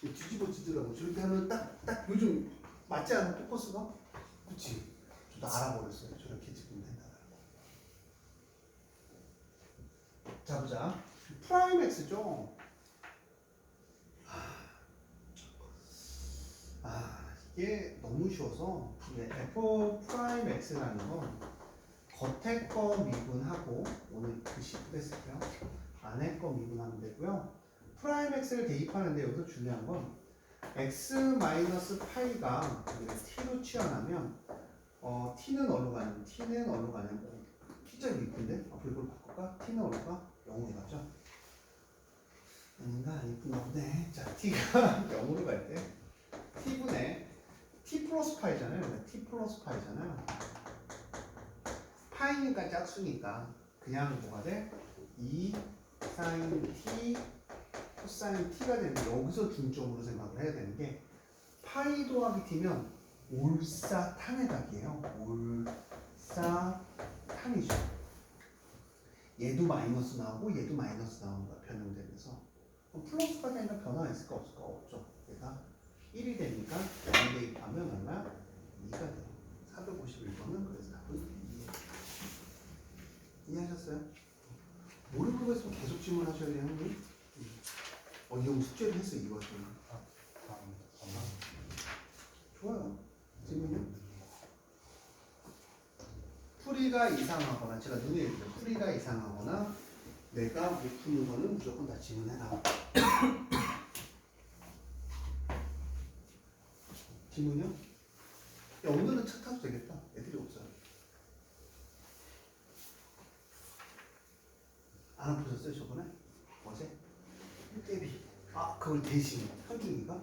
뒤집어지더라고. 저렇게 하면 딱 요즘 맞지 않아? 포커스가? 그치? 저도 알아버렸어요. 저렇게 찍으면 된다고. 자, 보자. 프라임 x죠? 이게 너무 쉬워서 f 프라임 x라는 건 겉에 거 미분하고 오늘 글씨 크게 쓸게요. 안에 거 미분하면 되고요. 프라임 x를 대입하는데 여기서 중요한 건 x 마이너스 파이가 t로 취하면 t는 어디로 가냐면 t자리 이쁜데? 앞으로 이걸 바꿀까? t는 어디로 가? 0으로 가죠? 아닌가? 이쁜가 보네. 자, t가 0으로 갈 때 t분의 t 플러스 파이잖아요. t 플러스 파이잖아요. 파이니까 짝수니까 그냥 뭐가 돼? 2 사인 t 코사인 t가 되는데 여기서 중점으로 생각을 해야 되는 게 파이 더하기 t면 올사탄의 각이에요. 올사탄이죠. 얘도 마이너스 나오고 얘도 마이너스 나오는 거야. 변형되면서 플러스가 되니까 변화가 있을까 없을까? 없죠. 얘가 1이 되니까 0에 대입하면 얼마? 2가 돼요. 451번은 그래서 답은 2예요. 이해하셨어요? 모르는 거 있으면 계속 질문하셔야 돼요, 형님. 이형 숙제를 했어, 이거 좀. 좋아요. 질문요? 풀이가 이상하거나, 제가 눈에 읽어요. 풀이가 이상하거나, 내가 못 푸는 거는 무조건 다 질문해라. 질문요? 야, 오늘은 차 타도 되겠다. 애들이 없어요. 안 푸셨어요, 저번에? 어제? 깨비. 그걸 대신 현중이가?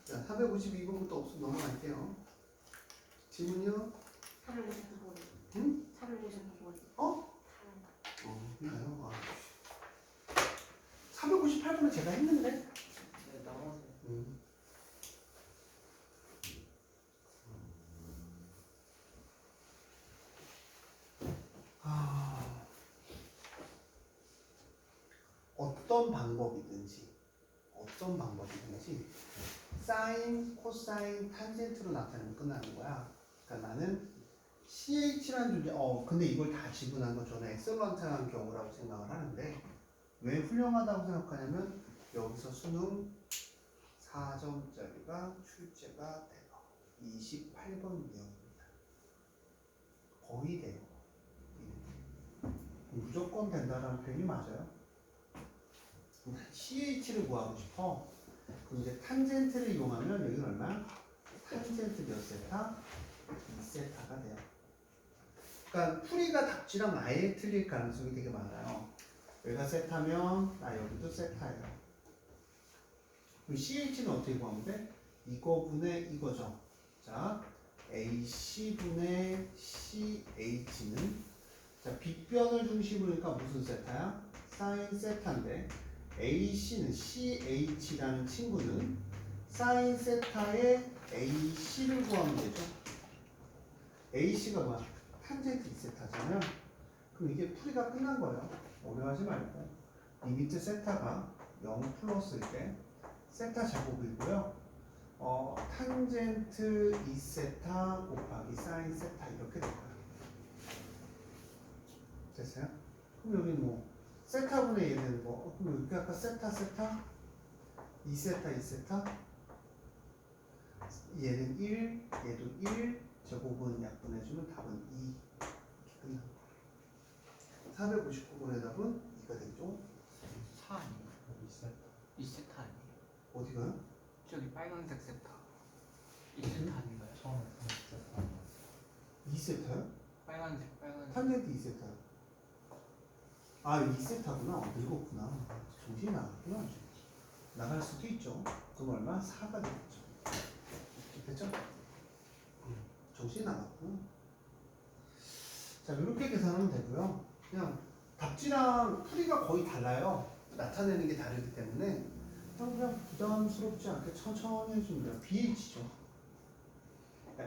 자, 452번부터 없으면 넘어갈게요. 질문요? 459번. 응? 459번. 가요. 498번은 제가 했는데? 네, 나와서. 어떤 방법이든지 사인, 코사인, 탄젠트로 나타내면 끝나는 거야. 그러니까 나는 CH라는 존재, 근데 이걸 다 지분한 건 저는 엑셀런트한 경우라고 생각을 하는데 왜 훌륭하다고 생각하냐면 여기서 수능 4점짜리가 출제가 돼요. 28번 유형입니다. 거의 돼요. 무조건 된다라는 표현이 맞아요. CH를 구하고 싶어. 그럼 이제 탄젠트를 이용하면 여기는 얼마? 탄젠트 몇 세타? 2세타가 돼요. 그러니까 풀이가 답지랑 아예 틀릴 가능성이 되게 많아요. 여기가 세타면 여기도 세타예요. 그럼 CH는 어떻게 구하면 돼? 이거분의 이거죠. 자, AC분의 CH는 자, 빗변을 중심으로 하니까 무슨 세타야? 사인 세타인데 AC는 CH라는 친구는 사인 세타의 AC를 구하면 되죠. AC가 뭐야? 탄젠트 2세타잖아요. 그럼 이게 풀이가 끝난 거예요. 어려워하지 말고 리미트 세타가 0 플러스일 때 세타 제곱이고요. 탄젠트 2세타 곱하기 사인 세타 이렇게 될 거예요. 됐어요? 그럼 여기 뭐 세타분의 얘는 뭐 그럼 여기 아까 세타 2세타 얘는 1 얘도 1 제곱은 약분해주면 답은 2 이렇게 끝난 거예요. 459번의 답은 2가 되죠. 4 아니에요? 2세타 아니에요? 어디가요? 저기 빨간색 세타. 2세타 아닌가요? 처음에 2세타요? 빨간색. 탄젠트 2세타요. 2세타구나. 늙었구나. 정신이 나갔구나. 나갈 수도 있죠. 그럼 얼마? 4가 되겠죠. 됐죠? 정신이 나갔구나. 자, 이렇게 계산하면 되고요. 그냥 답지랑 풀이가 거의 달라요. 나타내는 게 다르기 때문에 그냥 부담스럽지 않게 천천히 해주면 돼요. BH죠.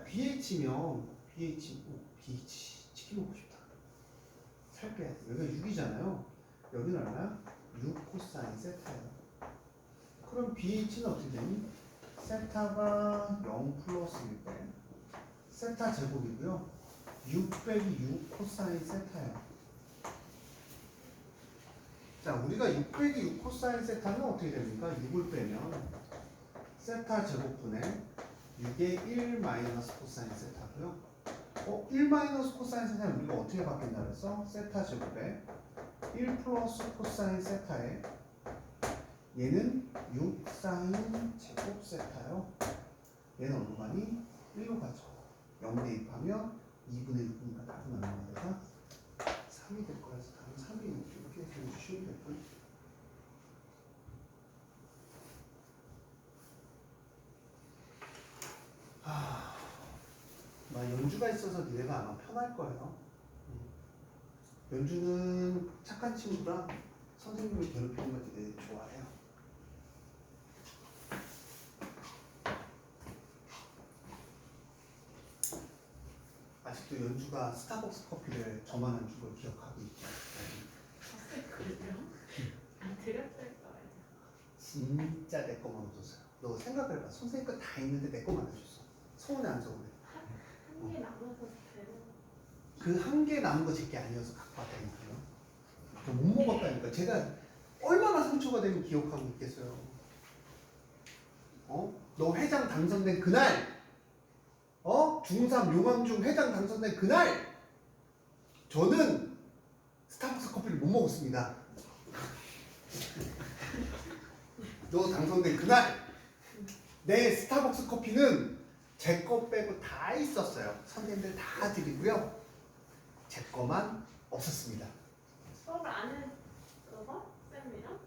BH면 BH 치킨 먹고 싶다. 살 빼야 돼. 여기가 6이잖아요. 여기는 얼마야? 6 코사인 세타예요. 그럼 BH는 어떻게 되니? 세타가 0 플러스일 때 세타 제곱이고요. 6 빼기 6 코사인 세타예요. 자, 우리가 6 빼기 6 코사인 세타는 어떻게 됩니까? 6을 빼면 세타 제곱분의 6의 1 마이너스 코사인 세타고요. 1 마이너스 코사인 세타는 우리가 어떻게 바뀐다 그랬어? 세타 제곱에 1 플러스 코사인 세타에 얘는 6 사인 제곱 세타요. 얘는 어디로 가니? 1로 가죠. 0 대입하면 2분의 6이니까 답은 얼마가 될까? 3이 될 거라서 답은 3이 이렇게 해주시면 될 거예요. 연주가 있어서 니네가 아마 편할 거예요. 연주는 착한 친구라 선생님을 괴롭히는 걸 되게 좋아해요. 아직도 연주가 스타벅스 커피를 저만 안 준 걸 기억하고 있죠. 그래요? 안 드렸을 거예요. 진짜 내 것만 없었어요. 너 생각해봐. 선생님 거 다 있는데 내 것만 안 줬어. 서운해 안 서운해? 한 개 남아서 드려. 그 한 개 남은 거 제 게 아니어서 갖고 왔다니까요. 저 못 먹었다니까. 제가 얼마나 상처가 되면 기억하고 있겠어요. 너 회장 당선된 그날, 중3 용암중 회장 당선된 그날, 저는 스타벅스 커피를 못 먹었습니다. 너 당선된 그날, 내 스타벅스 커피는 제 거 빼고 다 있었어요. 선생님들 다 드리고요. 제 거만 없었습니다. 수업을 안 했어서 쌤이랑?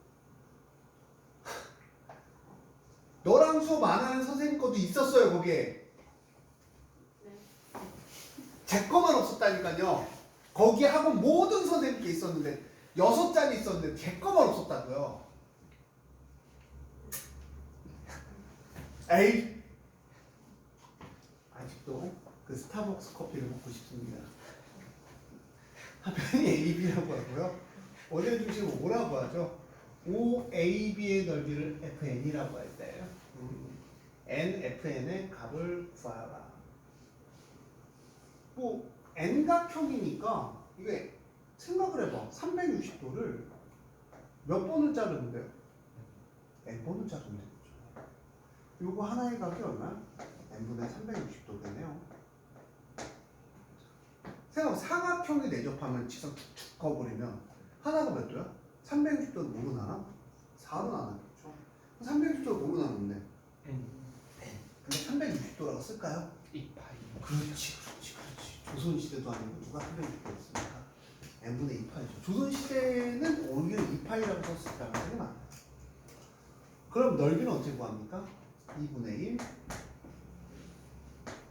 너랑 수업 안 하는 선생님 것도 있었어요, 거기에. 네. 제 거만 없었다니까요. 거기 학원 모든 선생님께 있었는데 6잔이 있었는데 제 거만 없었다고요. 에이, 아직도 그 스타벅스 커피를 먹고 싶습니다. 하편이 AB라고 하고요. 원래 중심은 뭐라고 하죠? OAB의 넓이를 FN이라고 할 때요. NFN의 값을 구하라. 뭐 N각형이니까 이게 생각을 해봐. 360도를 몇 번을 자르는데요? N번을 자르면 되겠죠. 요거 하나의 값이 얼마야? N분의 360도 되네요. 생각 사각형에 내접하면 지상 툭툭 커버리면 하나가 몇 도야? 360도는 뭐로 나눠? 4로 나눠겠죠. 360도를 뭐로 나누는데? 근데 360도라고 쓸까요? 2파이. 그렇지. 조선시대도 아니고 누가 360도였습니까? n분의 2파이죠. 조선시대는 오히려 2파이라고 썼을 가능성이 많아요. 그럼 넓이는 어떻게 구합니까? 2분의 1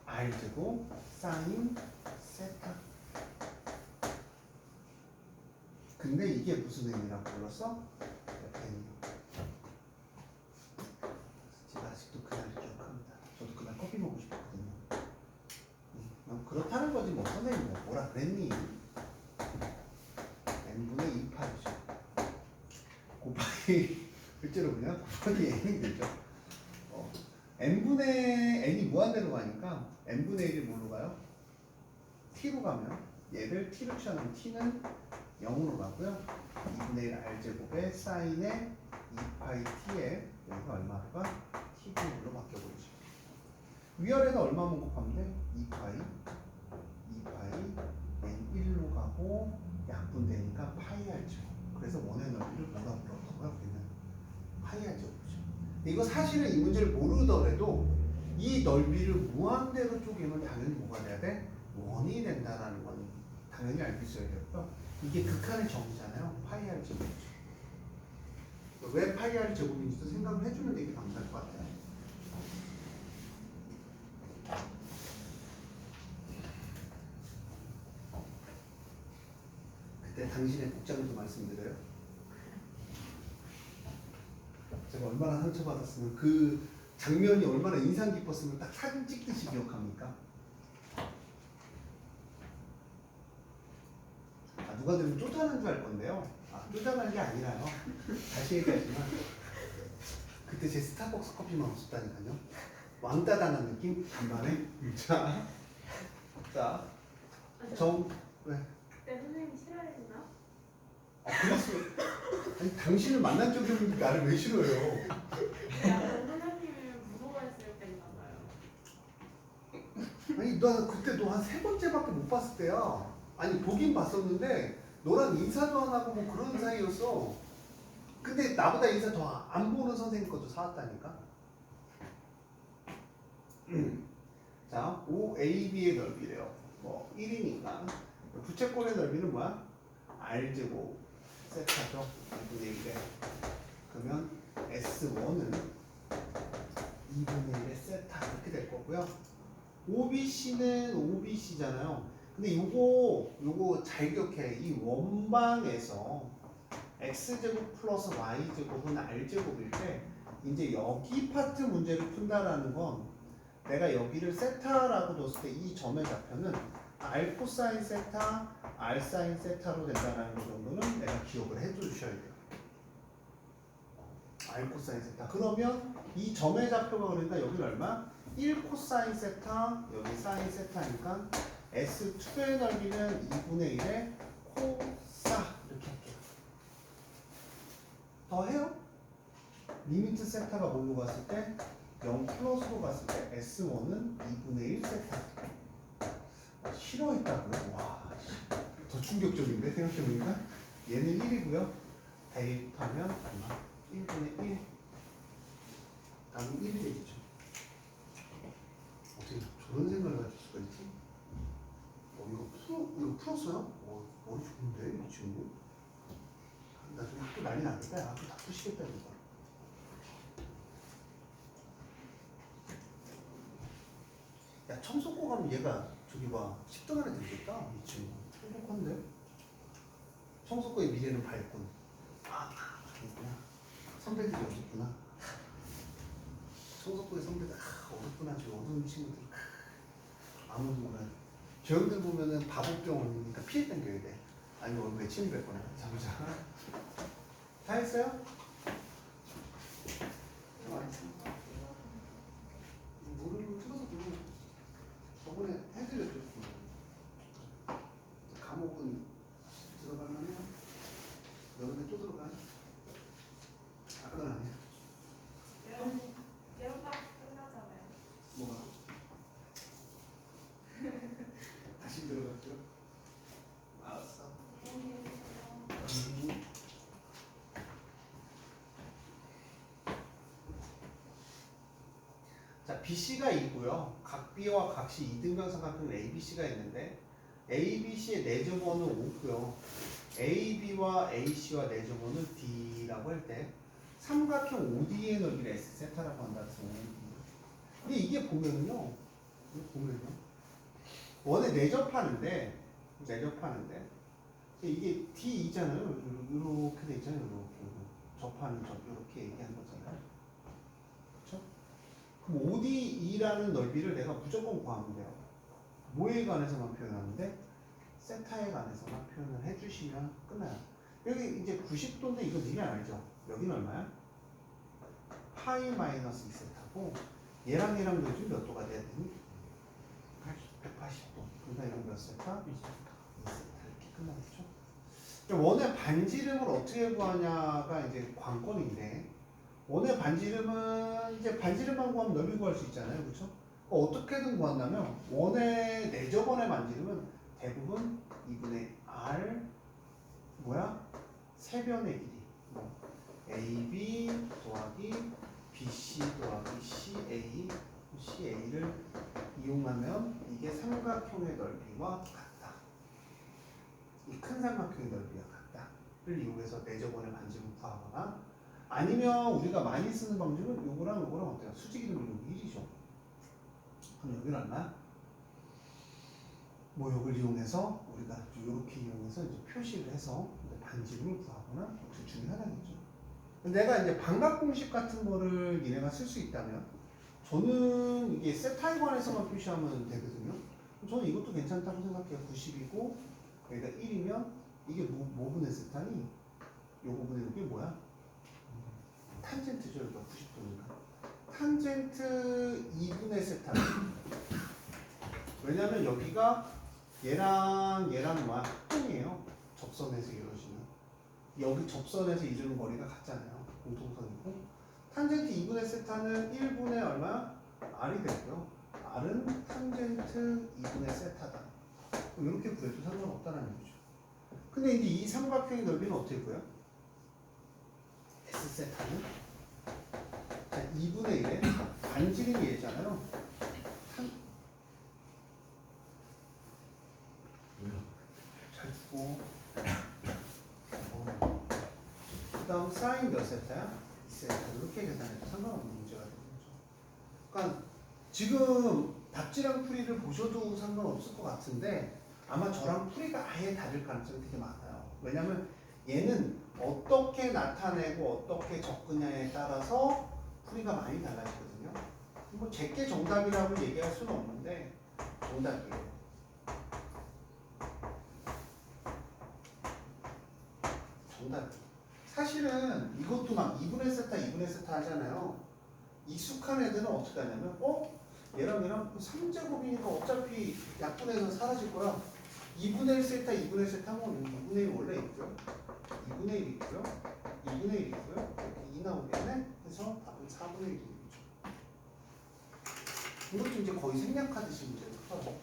r제곱 사인 세타. 근데 이게 무슨 n이라고 불렀어? n이요. 제가 아직도 그날을 기억합니다. 저도 그날 커피 먹고 싶었거든요. 그렇다는 거지 뭐 선생님 뭐라 그랬니? n분의 2파이죠. 곱하기 실제로 그냥 곱하기 n이 되죠. n분의 n이 무한대로 가니까 n분의 1이 뭘로 가요? t로 가면 얘를 t로 취하면 t는 0으로 가고요. 2분의 1 r제곱에 사인의 2파이 t에 여기가 얼마로 가? t분으로 바뀌어버리죠. 위아래는 얼마만 곱하면 돼? 2파이 n1로 가고 약분되니까 파이 r죠. 그래서 원의 넓이를 뭐라 불렀다고요? 우리는 파이 r죠. 이거 사실은 이 문제를 모르더라도 이 넓이를 무한대로 쪼개면 당연히 뭐가 돼야 돼? 원이 된다라는 건 당연히 알고 있어야 되고요. 이게 극한의 정의잖아요. 파이 r 제곱이죠. 왜 파이 r 제곱인지도 생각을 해주면 되게 감사할 것 같아요. 그때 당신의 복장을 좀 말씀드려요. 제가 얼마나 상처받았으면 그 장면이 얼마나 인상 깊었으면 딱 사진 찍듯이 기억합니까? 누가 들으면 쪼잔한 줄 알 건데요. 쪼잔한 게 아니라요. 다시 얘기하지만 그때 제 스타벅스 커피만 없었다니까요. 왕따 당한 느낌? 간만에. 자, 자, 왜? 그때 선생님 싫어했나? 그랬어. 아니 당신을 만난 적이 없는데 나를 왜 싫어해요? 약간 선생님을 무서워했을 때인가 봐요. 아니 나 그때 너 한 3번째밖에 못 봤을 때야. 아니 보긴 봤었는데 너랑 인사도 안 하고 뭐 그런 사이였어. 근데 나보다 인사 더 안 보는 선생님 것도 사왔다니까. 자, OAB의 넓이래요. 뭐 1이니까 부채꼴의 넓이는 뭐야? R제곱 세타죠. 이분의 1에 그러면 S1은 2분의 1의 세타 이렇게 될 거고요. OBC는 OBC잖아요. 근데 요거 잘 기억해. 이 원방에서 x제곱 플러스 y제곱은 r제곱일 때 이제 여기 파트 문제를 푼다라는 건 내가 여기를 세타라고 뒀을 때 이 점의 좌표는 r 코사인 세타, r 사인 세타로 된다는 거 정도는 내가 기억을 해주셔야 돼요. r 코사인 세타. 그러면 이 점의 좌표가 그러니까 여기는 얼마? 1 코사인 세타, 여기 사인 세타니까 S2의 넓이는 2분의 1의 코사 이렇게 할게요. 더 해요? 리미트 세타가 뭘로 갔을 때? 0 플러스로 갔을 때 S1은 2분의 1 세타. 싫어했다고요? 와, 더 충격적인데 생각해보니까 얘는 1이고요. 대입하면 얼마? 1분의 1. 다음은 1이 되겠죠. 어떻게 저런 생각을 가질 수가 있지? 이거 풀었어요? 머리 좋은데 이 친구? 나중에 또 난리 나겠다. 야, 다 푸시겠다 이거. 야, 청소고 가면 얘가 저기 봐 10등 안에 들겠다 이 친구. 똑똑한데? 청소고의 미래는 밝군. 그렇구나. 선배들이 어둡구나. 청소고의 선배들 어둡구나. 저 어두운 친구들 아무도 몰라요. 저 형들 보면은 바보병원이니까 피해 당겨야 돼. 아니면 얼굴에 침 뱉거나. 자보자. 다 했어요? 무릎을 틀어서 보고 저번에 해드렸죠. 감옥은 들어가려면 여름에 또 들어가요? 그건 아니야. 여름방 끝나잖아요. 뭐가? 다시 들어갔죠? 알았어. 자, BC가 있고요. 각 B와 각 C 이등변 삼각형 ABC가 있는데 ABC의 내점원은 5고요. AB와 AC와 내점원은 D라고 할 때 삼각형 OD의 넓이를 S 세타라고 한다. 근데 이게 보면요. 원에 내접하는데 이게 D2잖아요. 이렇게 돼 있잖아요. 이렇게 접하는 이렇게 얘기한 거잖아요. 그렇죠? 그럼 ODE라는 넓이를 내가 무조건 구하면 돼요. 뭐에 관해서만 표현하는데 세타에 관해서만 표현을 해주시면 끝나요. 여기 이제 90도인데 이거 니네 알죠? 여기는 얼마야? 파이 마이너스 2세타고 얘랑 요즘 몇 도가 돼야 되니? 180도. 그러니까 이건 몇 세타? 2세타. 이렇게 끝나겠죠? 원의 반지름을 어떻게 구하냐가 이제 관건인데 원의 반지름은 이제 반지름만 구하면 넓이 구할 수 있잖아요. 그렇죠? 어떻게든 구한다면 원의 내접원의 반지름은 대부분 2분의 R 세변의 길이 AB 더하기 BC 더하기 CA를 이용하면 이게 삼각형의 넓이와 같다. 이 큰 삼각형의 넓이와 같다를 이용해서 내접원의 반지름을 구하거나 아니면 우리가 많이 쓰는 방식은 요거랑 어때요? 수직이름은 여기 1이죠. 그럼 여기는 얼마? 요걸 이용해서 우리가 이렇게 이용해서 이제 표시를 해서 반지름을 구하거나 둘 중에 하나겠죠. 내가 이제 반각 공식 같은 거를 얘네가 쓸 수 있다면 저는 이게 세타에 관해서만 표시하면 되거든요. 저는 이것도 괜찮다고 생각해요. 90이고 여기가 1이면 이게 뭐 분의 세타니? 요거 분의 이게 뭐야? 탄젠트 탄젠트죠. 여기가 90도니까. 탄젠트 2분의 세타. 왜냐면 여기가 얘랑 뭐야? 합동이에요. 접선에서 이루어지는. 여기 접선에서 이루는 거리가 같잖아요. 공통선이고. 탄젠트 2분의 세타는 1분의 얼마? R이 되고요. R은 탄젠트 2분의 세타다. 이렇게 구해도 상관없다는 얘기죠. 근데 이제 이 삼각형의 넓이는 어떻게 구해요? S세타는? 자, 2분의 1에 반지름이 얘잖아요. 잘 쓰고. 그 다음 사인 몇 세타야? 2세타. 이렇게 계산해도 상관없는 문제가 되는 거죠. 그러니까 지금 답지랑 풀이를 보셔도 상관없을 것 같은데 아마 저랑 풀이가 아예 다를 가능성이 되게 많아요. 왜냐면 얘는 어떻게 나타내고 어떻게 접근냐에 따라서 풀이가 많이 달라지거든요. 뭐 제게 정답이라고 얘기할 수는 없는데 정답이에요. 정답. 사실은 이것도 막 2분의 세타, 2분의 세타 하잖아요. 익숙한 애들은 어떻게 하냐면, 얘랑 3제곱이니까 어차피 약분해서 사라질 거야. 2분의 1 세타, 2분의 1 세타면 2분의 1 원래 있고요. 2분의 1 있고요. 2분의 1 있고요. 이렇게 2 나오겠네? 그래서 답은 4분의 1이죠. 이것도 이제 거의 생략하듯이 문제를 풀어요.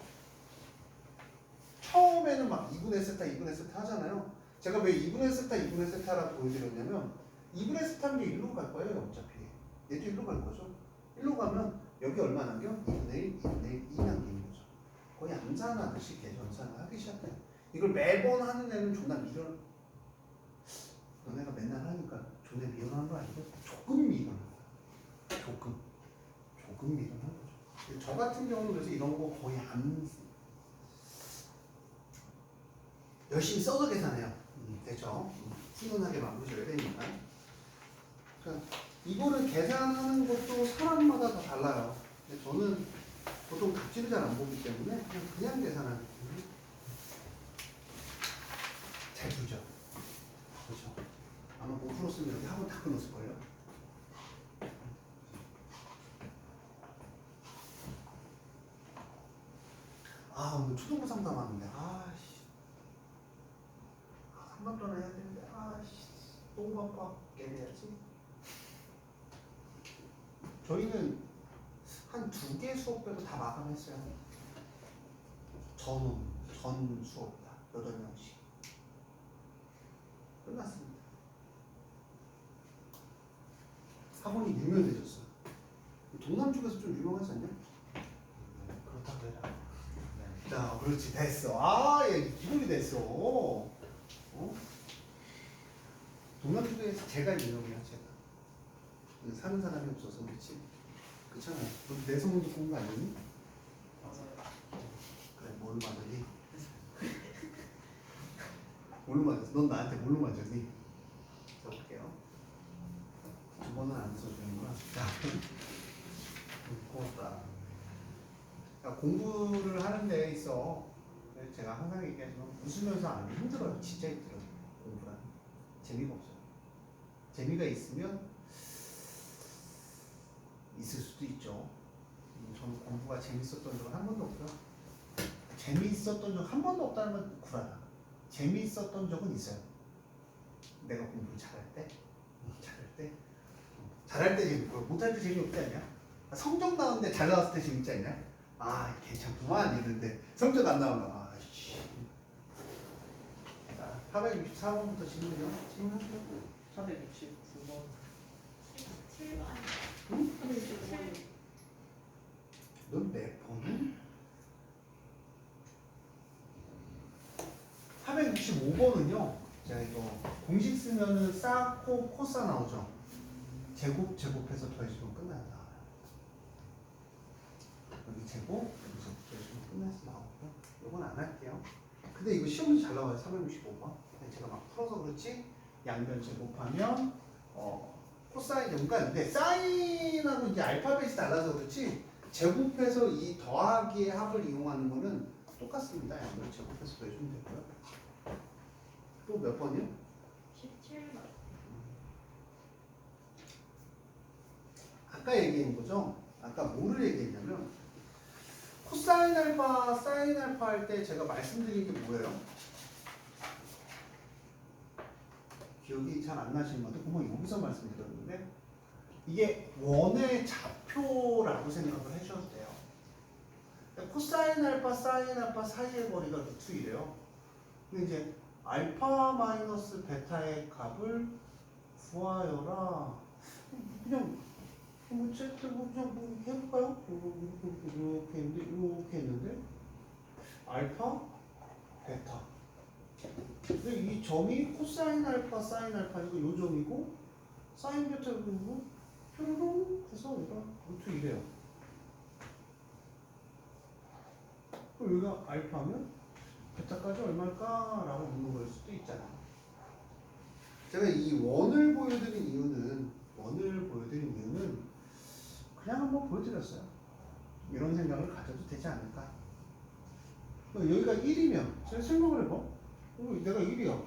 처음에는 막 2분의 세타, 2분의 세타 하잖아요. 제가 왜 2분의 세타, 2분의 세타라고 보여드렸냐면 2분의 세타는 이제 1로 갈 거예요. 어차피. 얘도 1로 갈 거죠. 1로 가면 여기 얼마 남겨? 2분의 1, 2분의 1, 2 남기는 거죠. 거의 암산하듯이 계산을 하기 시작해요. 이걸 매번 하는 애는 존나 미련. 너네가 맨날 하니까 존나 미련한 거 아니고 조금 미련한 거야. 조금 미련한 거죠. 저 같은 경우는 그래서 이런 거 거의 안 열심히 써서 계산해요. 되죠? 훈훈하게 마무리 줘야 되니까. 그러니까 이거를 계산하는 것도 사람마다 다 달라요. 근데 저는 보통 답지를 잘 안 보기 때문에 그냥 계산하는 거예요. 잘 풀죠. 그렇죠. 아마 못 풀었으면 여기 학원 다 끊었을걸요. 오늘 초등부 상담하는데 아씨 3번 동안 해야 되는데 아씨 너무 바빠. 깨내야지. 저희는 한 2개 수업 빼고 다 마감했어요. 전 수업 다 8명씩 끝났습니다. 학원이 유명해졌어요. 동남 쪽에서 좀 유명하지 않냐? 그렇다고 해라. 자, 그렇지, 됐어. 얘 기본이 됐어. 동남 쪽에서 제가 유명해요, 제가. 사는 사람이 없어서 그렇지. 그렇잖아. 너 내 소문 듣고 온 거 아니니? 그래, 뭘 맞았니? 뭘로 맞았어? 넌 나한테 뭘로 맞았니? 써볼게요. 두 번은 안 써주는구나. 자, 고맙다. 그러니까 공부를 하는 데 있어 제가 항상 얘기하지만 웃으면서 안 하면 힘들어요. 진짜 힘들어요. 공부란 재미가 없어요. 재미가 있으면 있을 수도 있죠. 저는 공부가 재밌었던 적은 한 번도 없고요. 재미있었던 적 한 번도 없다는 건 구라다. 재미있었던 적은 있어요. 내가 공부를 잘할 때 재밌고 못할 때 재미없지 않냐? 성적 나오는데 잘 나왔을 때 재밌지 않냐? 괜찮구만 이랬는데 성적 안 나오면 씨. 자, 464번부터 질문이요. 질문하세요. 469번. 7번. 응? 7번. 넌 몇 번은? 465번은요. 제가 이거 공식 쓰면은 쌓고 코사 나오죠. 제곱해서 더해주면 끝나요. 여기 제곱, 여기서 더해주면 끝나서 나오고요. 이건 안 할게요. 근데 이거 시험에서 잘 나와요. 465번. 제가 막 풀어서 그렇지. 양변 제곱하면 코사인 제곱가 근데 사인하고 이제 알파벳이 달라서 그렇지. 제곱해서 이 더하기의 합을 이용하는 거는 똑같습니다. 양변 제곱해서 더해주면 되고요. 또 몇 번이요? 17번. 아까 얘기한 거죠. 아까 뭐를 얘기했냐면 코사인 알파, 사인 알파 할 때 제가 말씀드린 게 뭐예요? 기억이 잘 안 나시는 것 같아요. 그러면 여기서 말씀드렸는데 이게 원의 좌표라고 생각을 해주셔도 돼요. 코사인 알파, 사인 알파 사이의 거리가 루트 1이에요. 근데 이제 알파 마이너스 베타의 값을 구하여라. 그냥 뭐 어쨌든 뭐 그냥 뭐 이렇게 해볼까요? 이렇게 했는데 이렇게 했는데 알파 베타. 근데 이 점이 코사인 알파 사인 알파니까 요 점이고 사인 베타 그리고 뾰로롱 해서 얘가 루트 1이에요. 그럼 여기가 알파면 베타까지 얼마일까라고 묻는 걸 수도 있잖아요. 제가 이 원을 보여드린 이유는 그냥 한번 보여드렸어요. 이런 생각을 가져도 되지 않을까? 여기가 1이면 제가 생각을 해봐. 내가 1이야.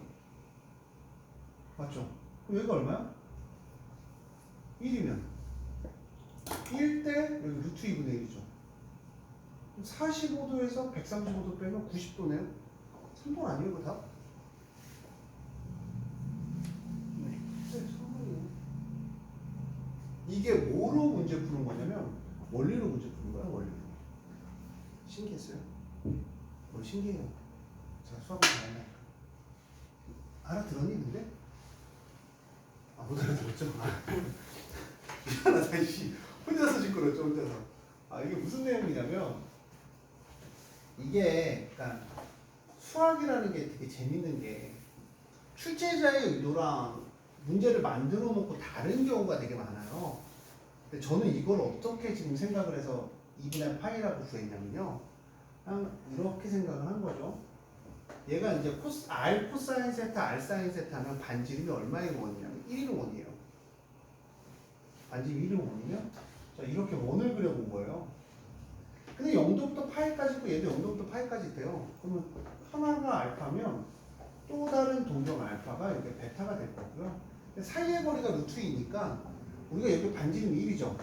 맞죠? 그럼 여기가 얼마야? 1이면 1대 여기 루트 2분의 1이죠. 45도에서 135도 빼면 90도네요. 3번 아니에요, 그 답? 네, 3번이에요. 이게 뭐로 문제 푸는 거냐면 원리로 문제 푸는 거야, 원리로. 신기했어요? 뭘 신기해요? 제가 수학을 잘하니까. 알아들었니, 근데? 아, 못 알아들었죠? 미안하다, 씨. 혼자서 짓거렸죠, 혼자서. 아, 이게 무슨 내용이냐면, 이게, 그러니까, 수학이라는 게 되게 재밌는 게, 출제자의 의도랑 문제를 만들어 놓고 다른 경우가 되게 많아요. 근데 저는 이걸 어떻게 지금 생각을 해서 2분의 파이라고 구했냐면요. 그냥 이렇게 생각을 한 거죠. 얘가 이제 R 코사인 세타, R 사인 세타 하면 반지름이 얼마의 원이냐면 1의 원이에요. 반지름이 1의 원이면 자, 이렇게 원을 그려본 거예요. 근데 0도부터 파이까지 있고 얘도 0도부터 파이까지 있대요. 그러면 하나가 알파면 또 다른 동경 알파가 이렇게 베타가 될 거고요. 근데 사이의 거리가 루트이니까 우리가 여기 반지름이 1이죠.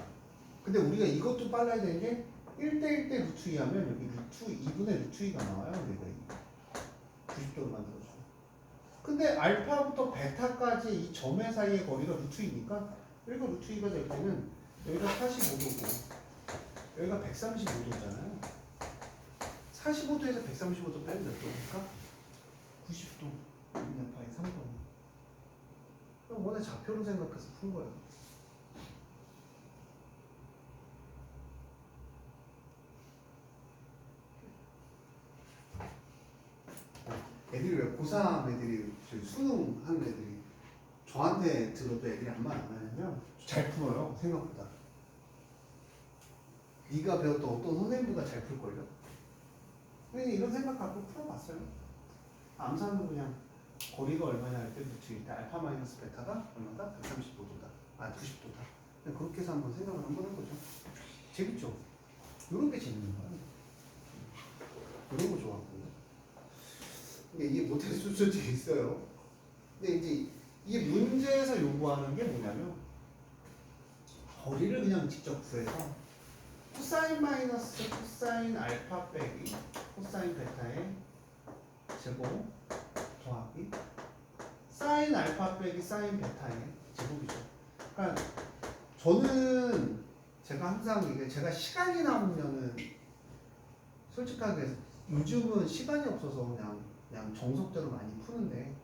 근데 우리가 이것도 빨라야 되는 게 1대 1대 루트 2 하면 여기 루트 2분의 루트 2가 나와요. 여기가 90도로 만들어줘. 근데 알파부터 베타까지 이 점의 사이의 거리가 루트 2니까 여기가 루트 2가 될 때는 여기가 45도고 여기가 135도잖아요. 45도에서 135도 빼면 몇 도입니까? 90도. 2분의 파이 3번. 그럼 원의 좌표로 생각해서 푼 거예요. 애들이 왜 고3 애들이 수능 하는 애들이 저한테 들어도 애들이 아무 말 안 하냐면 잘 풀어요. 생각보다. 네가 배웠던 어떤 선생님보다 잘 풀걸요. 그냥 이런 생각 갖고 풀어봤어요. 암산은 그냥 거리가 얼마냐 할 때 루트일 때 알파 마이너스 베타가 얼마다? 135도다. 아 90도다. 그냥 그렇게 해서 한번 생각을 한번 해보죠. 재밌죠? 이런 게 재밌는 거야. 이런 거 좋아하고. 근데 이게 못해서 솔직히 있어요. 근데 이제 이 문제에서 요구하는 게 뭐냐면 거리를 그냥 직접 구해서 코사인 마이너스 코사인 알파 빼기 코사인 베타의 제곱 더하기 사인 알파 빼기 사인 베타의 제곱이죠. 그러니까 저는 제가 항상 이게 제가 시간이 남으면은 솔직하게 요즘은 시간이 없어서 그냥 정석대로 많이 푸는데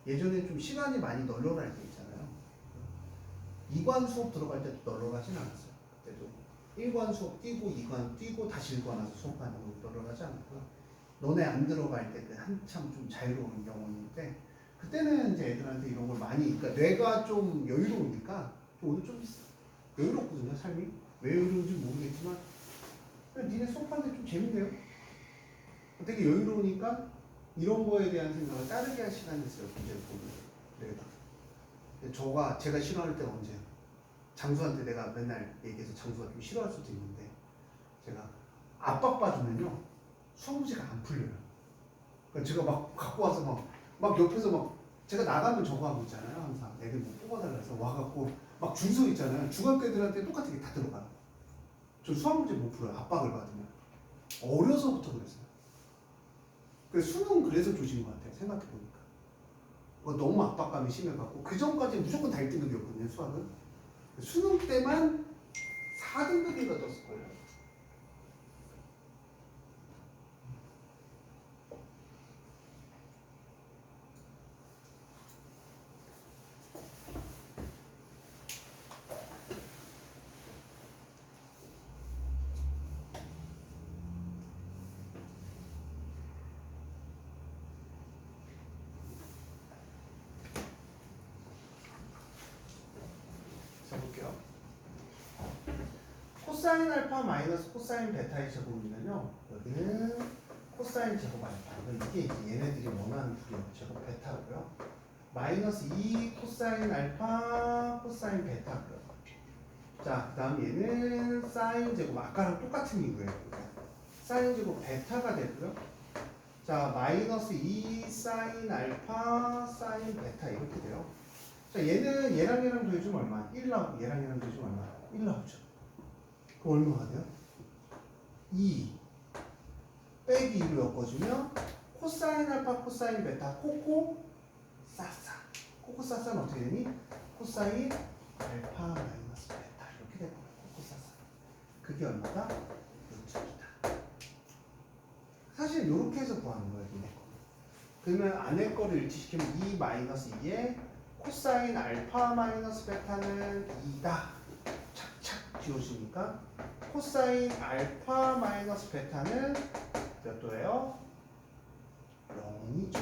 예전에 좀 시간이 많이 널널할 때 있잖아요. 2관 수업 들어갈 때도 널널하진 않았어요. 그때도 1관 수업 뛰고 2관 뛰고 다시 1관 와서 수업하는 거 널널하지 않았고요. 너네 안 들어갈 때 한참 좀 자유로운 경우인데 그때는 이제 애들한테 이런 걸 많이 그러니까 뇌가 좀 여유로우니까 오늘 좀 여유롭거든요. 삶이 왜 여유로운지 모르겠지만 니네 수업하는데 좀 재밌네요. 되게 여유로우니까 이런 거에 대한 생각을 따르게 할 시간이 있어요. 문제를 보면 내가 제가 싫어할 때가 언제야? 장수한테 내가 맨날 얘기해서 장수가 좀 싫어할 수도 있는데 제가 압박받으면요 수학 문제가 안 풀려요. 그러니까 제가 막 갖고 와서 막 옆에서 막 제가 나가면 저거 하고 있잖아요. 항상 애들 뭐 뽑아달라 해서 와갖고 막 중소 있잖아요. 중학교 애들한테 똑같은 게 다 들어가요. 저 수학 문제 못 풀어요. 압박을 받으면. 어려서부터 그랬어요. 그래서 수능 그래서 조심인 것 같아요. 생각해보니까. 너무 압박감이 심해갖고 그 전까지는 무조건 다 1등급이었거든요. 수학은. 수능 때만 4등급인가 떴을걸요. 써볼게요. 코사인 알파 마이너스 코사인 베타의 제곱이면요. 여기는 코사인 제곱 알파. 이게 이제 얘네들이 원하는 풀이에요. 제곱 베타고요. 마이너스 2 코사인 알파 코사인 베타고요. 자, 그 다음 얘는 사인 제곱. 아까랑 똑같은 이유예요. 사인 제곱 베타가 되고요. 자, 마이너스 2 사인 알파 사인 베타 이렇게 돼요. 자, 얘는 얘랑 더해주면 얼마? 1 나오고 얘랑 더해주면 얼마? 1 나오죠. 그럼 얼마가 돼요? 2 빼기 2로 엮어주면 코사인 알파 코사인 베타 코코 사사. 코코 사사는 어떻게 되니? 코사인 알파 마이너스 베타 이렇게 될 거예요. 코코 사사. 그게 얼마다? 루트이다. 사실 이렇게 해서 구하는 거예요. 얘네 거. 그러면 안에 거를 일치시키면 2 마이너스 2에 코사인 알파 마이너스 베타는 2다. 착착 지워지니까 코사인 알파 마이너스 베타는 몇 도예요? 0이죠.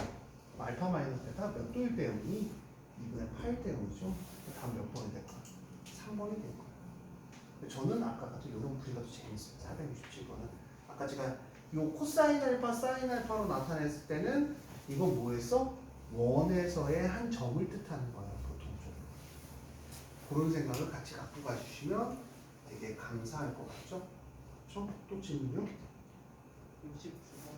알파 마이너스 베타 몇 도일 때 0이? 2분의 8 대 0이죠. 다음 몇 번이 될까? 3번이 될 거예요. 저는 아까 같은 이런 풀이가 더 재밌어요. 467번은. 아까 제가 요 코사인 알파 사인 알파로 나타냈을 때는 이건 뭐였어? 원에서의 한 점을 뜻하는 거예요. 보통적으로. 그런 생각을 같이 갖고 가주시면 되게 감사할 것 같죠? 그렇죠? 또 질문요? 69번.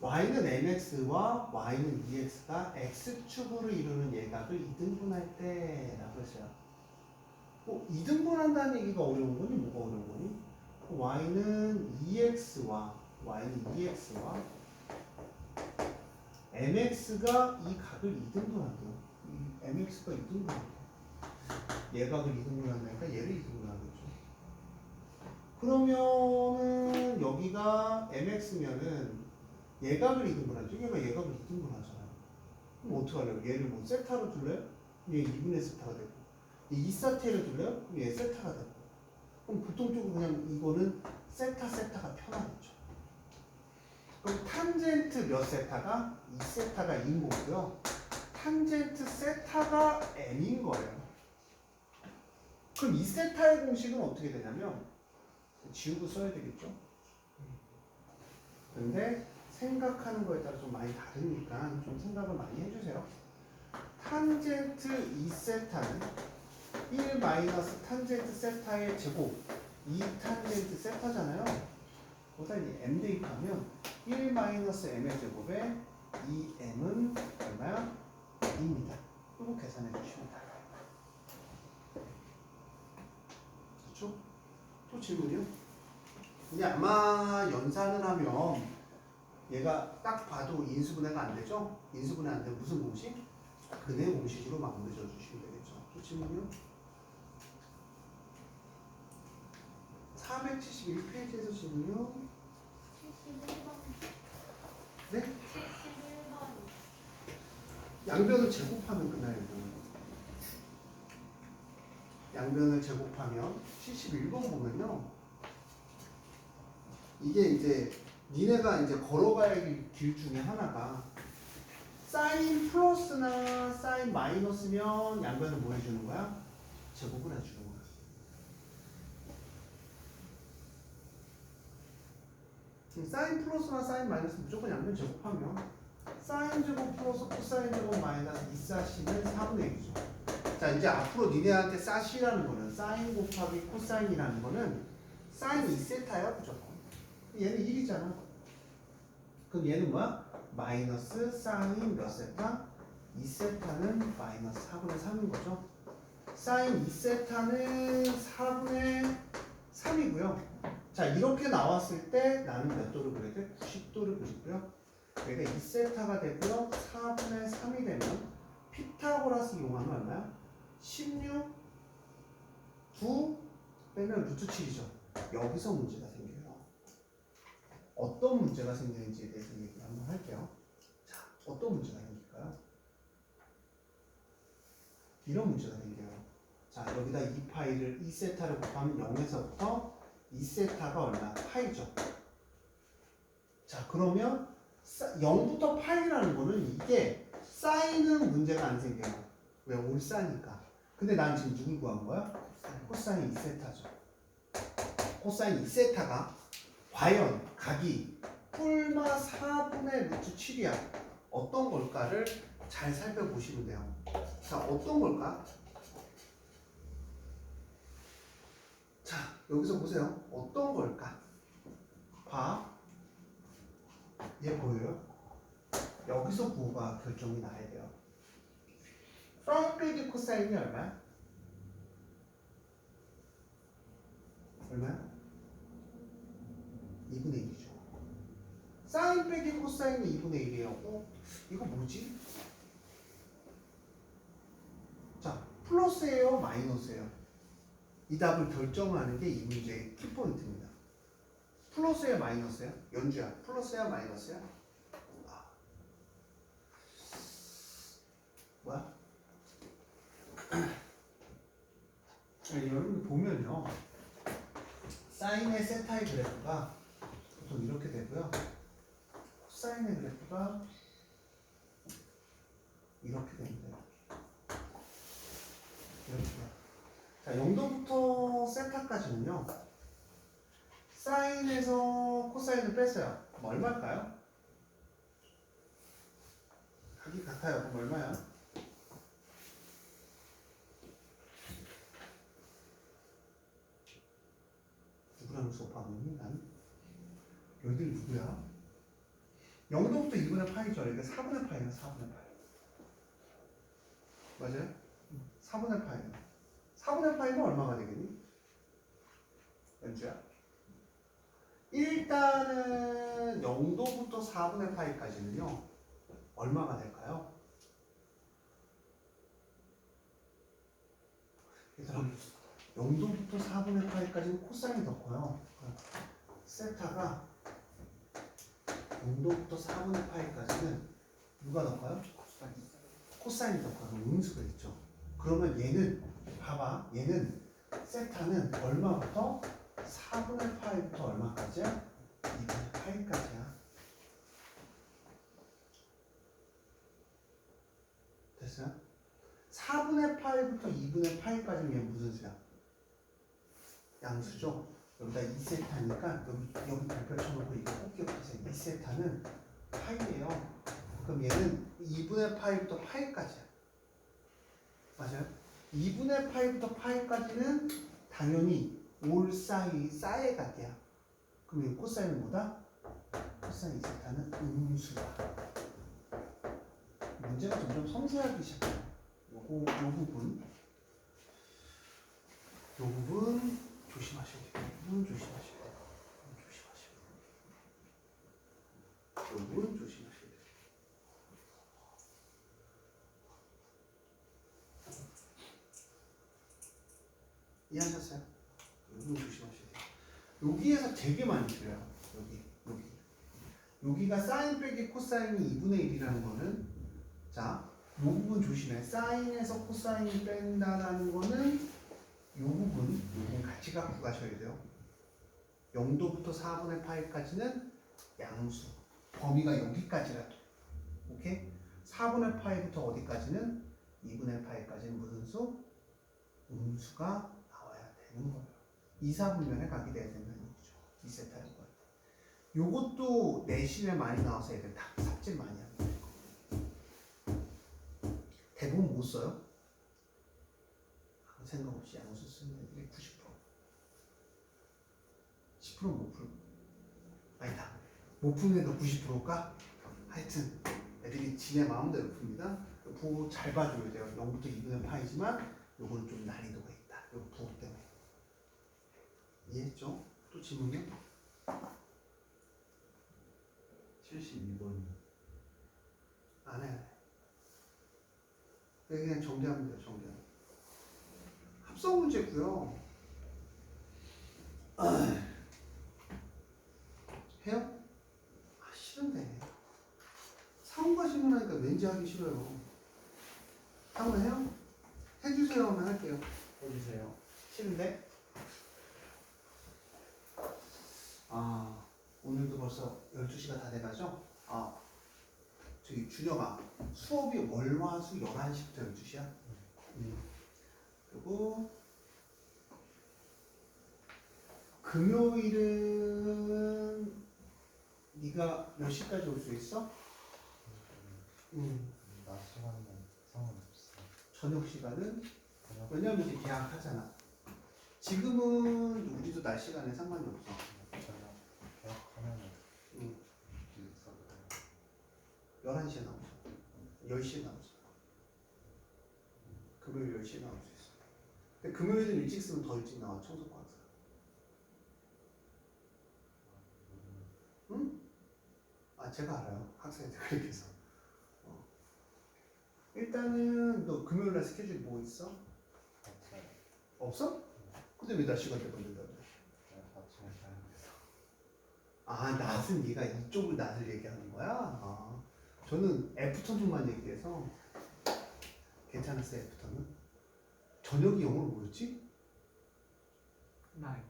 y는 mx와 y는 2x가 x축으로 이루는 예각을 이등분할 때라고 했어요. 2등분한다는 얘기가 어려운 거니? 뭐가 어려운 거니? y는 2x와 mx가 이 각을 2등분한대요. mx가 2등분한대요. 예각을 2등분한다니까 얘를 2등분하겠죠. 그러면은 여기가 mx면은 예각을 2등분하죠. 얘가 예각을 2등분하잖아요. 그럼 어떡하려고? 얘를 뭐 세타로 둘래요? 얘 2분의 세타가 되고, 얘 2사태를 둘래요? 그럼 얘 세타가 되고. 그럼 보통적으로 그냥 이거는 세타가 편하겠죠. 그럼 탄젠트 몇 세타가? 2세타가 2인 거고요. 탄젠트 세타가 n인 거예요. 그럼 2세타의 공식은 어떻게 되냐면 지우고 써야 되겠죠. 근데 생각하는 거에 따라 좀 많이 다르니까 좀 생각을 많이 해주세요. 탄젠트 2세타는 1 마이너스 탄젠트 세타의 제곱 2 탄젠트 세타잖아요. 거기다 이제 m 대입하면 1 마이너스 m의 제곱에 2m은 얼마야? 2입니다. 이거 계산해 주시면 돼요. 그렇죠? 또 질문이요? 이제 아마 연산을 하면 얘가 딱 봐도 인수분해가 안 되죠? 인수분해 안 되면 무슨 공식? 근해 공식으로 마무리 져 주시면 되겠죠. 또 질문이요? 471페이지에서 질문이요? 71번. 네? 71번. 양변을 제곱하면 끝나요. 양변을 제곱하면 71번 보면요. 이게 이제 니네가 이제 걸어가야 할 길 중에 하나가 사인 플러스나 사인 마이너스면 양변을 뭐 해주는 거야? 제곱을 해주는 거야. 사인 플러스나 사인 마이너스 무조건 양변 제곱하면 사인 제곱 플러스 코사인 제곱 마이너스 2사시는 4분의 1이죠. 자, 이제 앞으로 니네한테 사시라는 거는 사인 곱하기 코사인이라는 거는 사인 2세타야 무조건. 얘는 1이잖아. 그럼 얘는 뭐야? 마이너스 사인 몇 세타? 2세타는 마이너스 4분의 3인 거죠. 사인 2세타는 4분의 3이고요. 자, 이렇게 나왔을 때 나는 몇 도를 그려야 돼? 90도를 그리고요. 그러니까 2세타가 되고요. 4분의 3이 되면 피타고라스 이용하면 얼마야? 16, 9 빼면 루트 7이죠. 여기서 문제가 생겨요. 어떤 문제가 생기는지에 대해서 얘기를 한번 할게요. 자, 어떤 문제가 생길까요? 이런 문제가 생겨요. 자, 여기다 2파이를 2세타를 곱하면 0에서부터 2세타가 얼마? 파이죠. 자, 그러면 0부터 파이라는 거는 이게 사인은 문제가 안 생겨요. 왜? 올싸니까. 근데 난 지금 누굴 구한 거야? 코사인 2세타죠. 코사인 2세타가 과연 각이 뿔마 4분의 루트 7이야. 어떤 걸까를 잘 살펴보시면 돼요. 자, 어떤 걸까? 자, 여기서 보세요. 어떤 걸까? 봐. 얘 보여요? 여기서 부호가 결정이 나야 돼요. 사인 빼기 코사인이 얼마야? 얼마야? 2분의 1이죠. 사인 빼기 코사인이 2분의 1이에요. 이거 뭐지? 자, 플러스예요? 마이너스예요? 이 답을 결정하는 게 이 문제의 키포인트입니다. 플러스야 마이너스야? 연주야, 플러스야 마이너스야? 뭐야? 여러분 보면요, 사인의 세타의 그래프가 보통 이렇게 되고요, 코사인의 그래프가 이렇게 됩니다. 이렇게. 자, 0도부터 세타까지는요, 사인에서 코사인을 뺐어요. 그럼 얼마일까요? 각이 같아요. 그럼 얼마야? 누구랑 수업하니? 난? 너희들이 누구야? 0도부터 2분의 파이죠. 그러니까 4분의 파이야, 4분의 파이. 맞아요? 4분의 파이야. 4분의 파이면 얼마가 되겠니? 연주야? 일단은 0도부터 4분의 파이까지는요, 얼마가 될까요? 얘들아, 0도부터 4분의 파이까지는 코사인이 더 커요. 세타가 0도부터 4분의 파이까지는 누가 더 커요? 코사인이 더 커요. 음수가 있죠. 그러면 얘는, 봐봐, 얘는 세타는 얼마부터? 4분의 파이부터 얼마까지야? 2분의 파이까지야. 됐어요? 4분의 파이부터 2분의 파이까지는 얘 무슨 수야? 양수죠? 여기다 2세타니까 여기 별표 쳐놓고 이거 꼭 기억하세요. 2세타는 파이예요. 그럼 얘는 2분의 파이부터 파이까지야. 맞아요? 2분의 파이부터 파이까지는 당연히 올 사이 사의 각이야. 그럼 이 코사인은 뭐다? 코사인 2세타는 음수다. 문제가 점점 섬세하기 시작해요. 요 부분 조심하셔야 돼요. 이 부분 조심하셔야 돼요. 이 부분 조심하셔야 돼요. 이해하셨어요? 이 부분 조심하셔야 돼요. 여기에서 되게 많이 틀려요. 여기가 사인 빼기 코사인이 2분의 1이라는 거는, 자, 이 부분 조심해. 사인에서 코사인이 뺀다라는 거는 이 부분 같이 갖고 가셔야 돼요. 0도부터 4분의 파이까지는 양수. 범위가 여기까지라도. 오케이? 4분의 파이부터 어디까지는? 2분의 파이까지는 무슨 수? 음수가 나와야 되는 거예요. 2, 4분면에 가게 돼야 된다는 얘기죠. 2세타일 거예요. 요것도 내신에 많이 나와서 애들 다 삽질 많이 합니다. 대부분 못 써요. 아무 생각 없이 양수 쓰는 애들이 90%. 10%못 풀고. 아니다. 못 푸는 애가 90%일까? 하여튼 애들이 지네 마음대로 풉니다. 부호 잘 봐줘야 돼요. 0부터 2분의 파이지만 요거는 좀 난이도가 있다. 요 부호 때문에. 이해했죠? 또 질문이요? 72번이요. 안 해. 그냥 정리하면 돼요. 정리하면. 합성 문제고요. 해요? 아 싫은데. 상호가 질문하니까 왠지 하기 싫어요. 상호 해요? 해주세요 하면 할게요. 해주세요. 싫은데? 아 오늘도 벌써 12시가 다 돼가죠? 아 저기 준혁아 수업이 월화수 11시부터 12시야? 그리고 금요일은 네가 몇 시까지 올 수 있어? 낮 시간은 상관없어요. 저녁 시간은? 그냥 왜냐면 이제 계약하잖아. 지금은 우리도 낮 시간에 상관이 없어. 저녁 계약하면은 응. 기숙사 들어요. 11시에 나오죠. 10시에 나오죠. 금요일 10시에 나올 수 있어. 근데 금요일은 일찍 쓰면 더 일찍 나와, 청소과 항상. 응? 아, 제가 알아요. 학생들 그렇게 해서. 일단은 너 금요일 날 스케줄이 뭐 있어? 없어요. 없어? 근데 왜 낮 시간대 걸린다고 그래? 아침에 가야 돼서. 아, 낮은 네가 이쪽을 낮을 얘기하는 거야? 아, 저는 애프터눈만 얘기해서 괜찮았어요, 애프터는? 저녁이 영어로 뭐였지? 나이.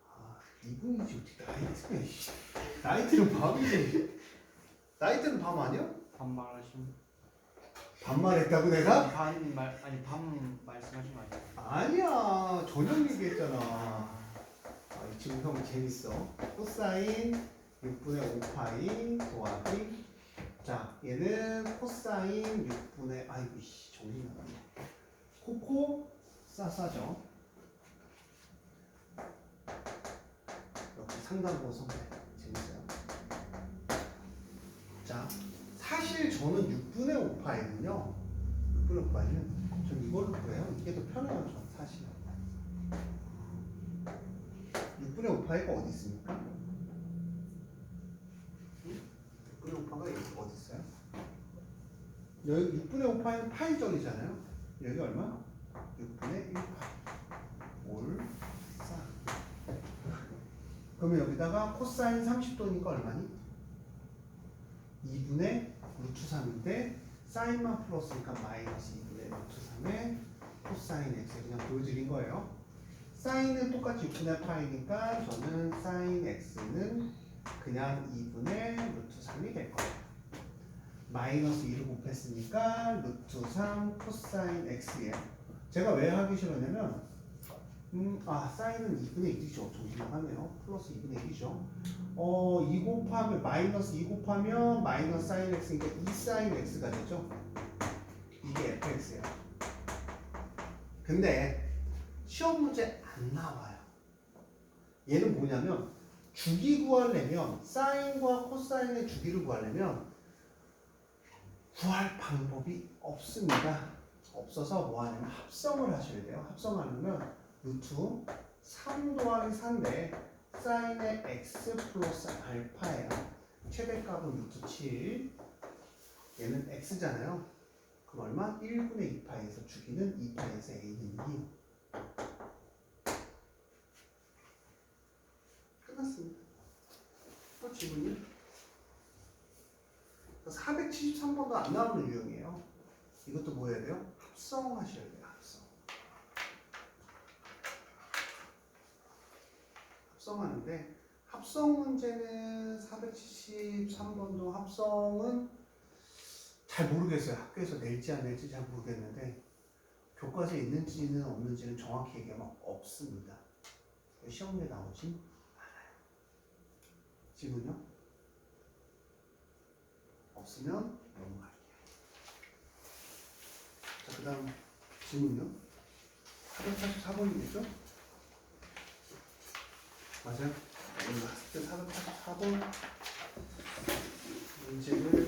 아, 이분이지 어떻게 나이트네. 나이트는 밤이지. 나이트는 밤 아니야? 반말하신. 반말했다고 내가? 반말 아니 반 말씀하신 거 아니에요? 아니야, 저녁 얘기했잖아. 아, 이 친구 형 재밌어. 코사인 6분의 5파이 더하기. 자, 얘는 코사인 6분의, 아이고, 씨, 정신 나가네. 코코 싸싸죠. 역시 상담고 선배. 재밌어요. 자, 사실 저는 6분의 5파이는요. 6분의 5파이는 전 이걸로 구해요. 이게 더 편해요, 전 사실. 6분의 5파이가 어디 있습니까? 6분의 5파가 여기 어디 있어요? 여기 6분의 5파이는 파이절이잖아요. 여기 얼마? 6분의 1파이. 올, 싸. 그러면 여기다가 코사인 30도니까 얼마니? 2분의 루트 3인데 사인만 플러스니까 마이너스 2분의 루트 3의 코사인 x 그냥 보여드린 거예요. 사인은 똑같이 6분의 파이니까 저는 사인 x는 그냥 2분의 루트 3이 될 거예요. 마이너스 2를 곱했으니까 루트 3 코사인 x예요. 제가 왜 하기 싫었냐면 사인은 2분의 1이죠. 정신 나가네요. 플러스 2분의 1이죠. 2 곱하면 마이너스 2 곱하면 마이너스 사인 x니까 2 사인 x가 되죠. 이게 fx예요. 근데 시험 문제 안 나와요. 얘는 뭐냐면 주기 구하려면 사인과 코사인의 주기를 구하려면 구할 방법이 없습니다. 없어서 뭐 하냐면 합성을 하셔야 돼요. 합성하려면 루트 3 더하기 4인데 사인의 x 플러스 알파예요. 최대값은 루트 7. 얘는 x잖아요. 그럼 얼마? 1분의 2파이에서 주기는 2파이에서 a는 2. 끝났습니다. 또 질문이? 473번도 안 나오는 유형이에요. 이것도 뭐 해야 돼요? 합성하셔야 돼요. 합성. 합성하는데 합성 문제는 473번도 합성은 잘 모르겠어요. 학교에서 낼지 안 낼지 잘 모르겠는데 교과서에 있는지는 없는지는 정확히 얘기하면 없습니다. 시험에 나오진 않아요. 질문요? 없으면 넘어갈게요. 자, 그 다음 질문요? 444번이겠죠? 맞아요? 라스트 484번 문제를